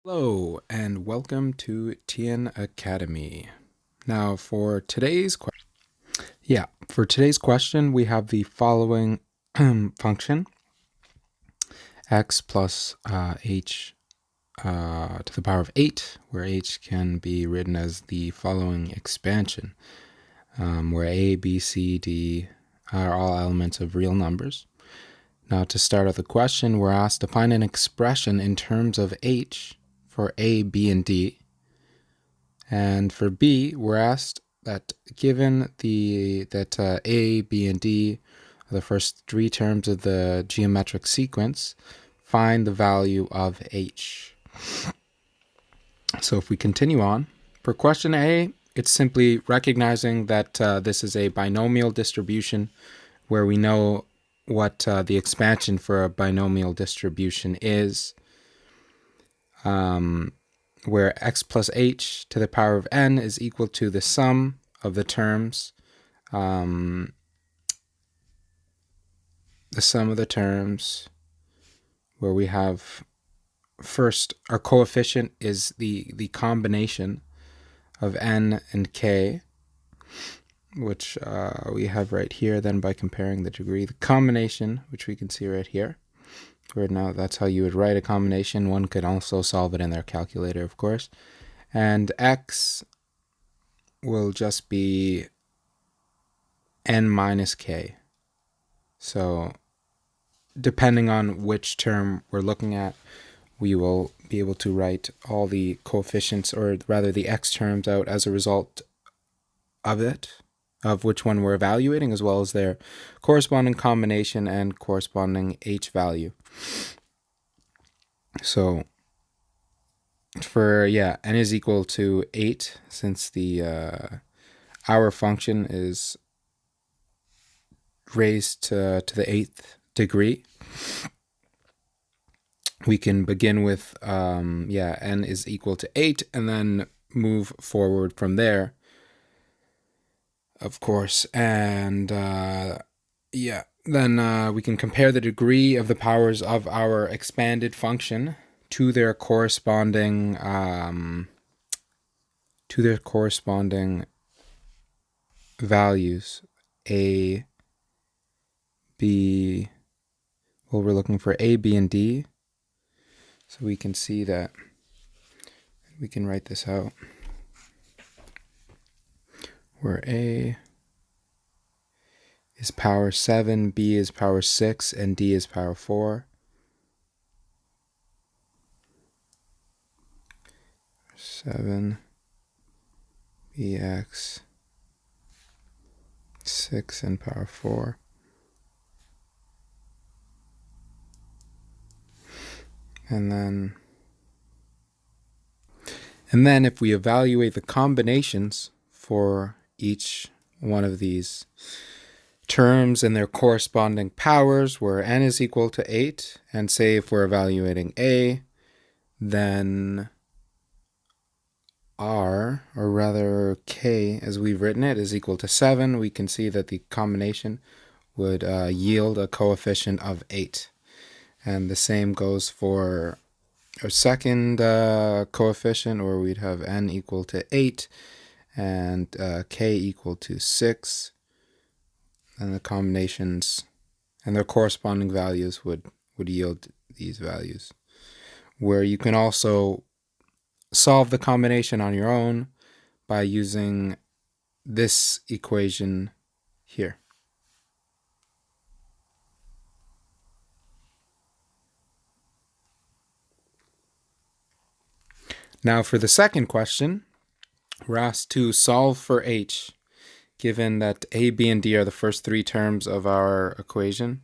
Hello and welcome to TN Academy. Now for today's question, we have the following function: x plus h to the power of 8, where h can be written as the following expansion, where a, b, c, d are all elements of real numbers. Now to start out the question, we're asked to find an expression in terms of h for a, b, and d. And for b, we're asked that given that a, b, and d are the first three terms of the geometric sequence, find the value of h. So if we continue on, for question A, it's simply recognizing that this is a binomial distribution where we know what the expansion for a binomial distribution is, where x plus h to the power of n is equal to the sum of the terms, where we have first our coefficient is the combination of n and k, which we have right here. Then by comparing the degree, the combination, which we can see right here. Right now, that's how you would write a combination. One could also solve it in their calculator, of course. And x will just be n minus k. So depending on which term we're looking at, we will be able to write all the coefficients, or rather the x terms, out as a result of it, of which one we're evaluating, as well as their corresponding combination and corresponding h value. So for n is equal to 8, since the our function is raised to the 8th degree, we can begin with n is equal to 8 and then move forward from there, of course. And then we can compare the degree of the powers of our expanded function to their corresponding values. A, b, well, we're looking for a, b, and d. So we can see that we can write this out, where a is power 7, b is power 6, and d is power 4. 7 bx 6 and power 4. And then if we evaluate the combinations for each one of these terms and their corresponding powers, where n is equal to 8, and say if we're evaluating a, then r, or rather k as we've written it, is equal to 7, we can see that the combination would yield a coefficient of 8. And the same goes for our second coefficient, where we'd have n equal to 8 and k equal to 6. And the combinations and their corresponding values would yield these values, where you can also solve the combination on your own by using this equation here. Now for the second question, we're asked to solve for h, given that a, b, and d are the first three terms of our equation,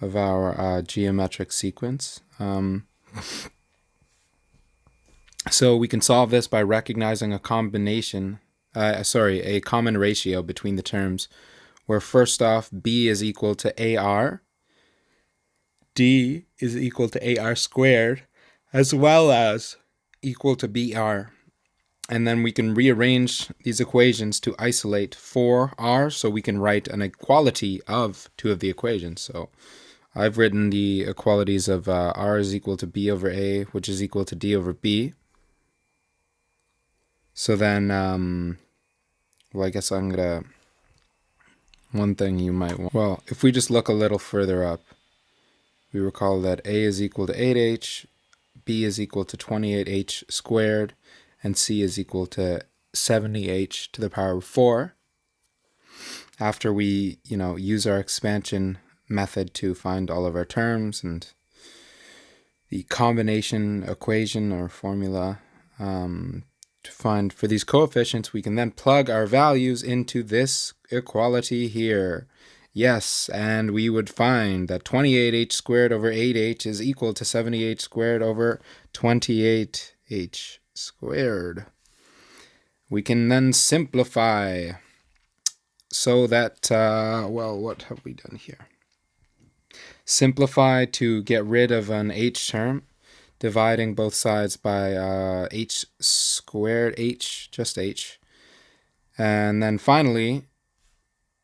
of our geometric sequence. So we can solve this by recognizing a common ratio between the terms, where first off, b is equal to ar, d is equal to ar squared, as well as equal to br. And then we can rearrange these equations to isolate for r, so we can write an equality of two of the equations. So I've written the equalities of R is equal to B over A, which is equal to D over B. So then, well, I guess I'm going to, one thing you might want, well, if we just look a little further up, we recall that A is equal to 8h, B is equal to 28h squared, and C is equal to 70h to the power of 4. After we, use our expansion method to find all of our terms and the combination equation or formula to find for these coefficients, we can then plug our values into this equality here. Yes, and we would find that 28h squared over 8h is equal to 70h squared over 28h squared. We can then simplify so that, well, what have we done here? Simplify to get rid of an h term, dividing both sides by h squared, h, just h. And then finally,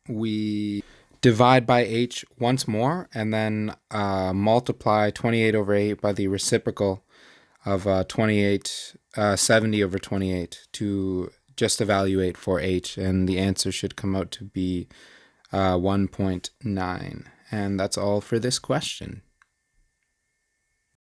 we divide by h once more, and then multiply 28 over 8 by the reciprocal of 70 over 28 to just evaluate for h, and the answer should come out to be 1.9. And that's all for this question.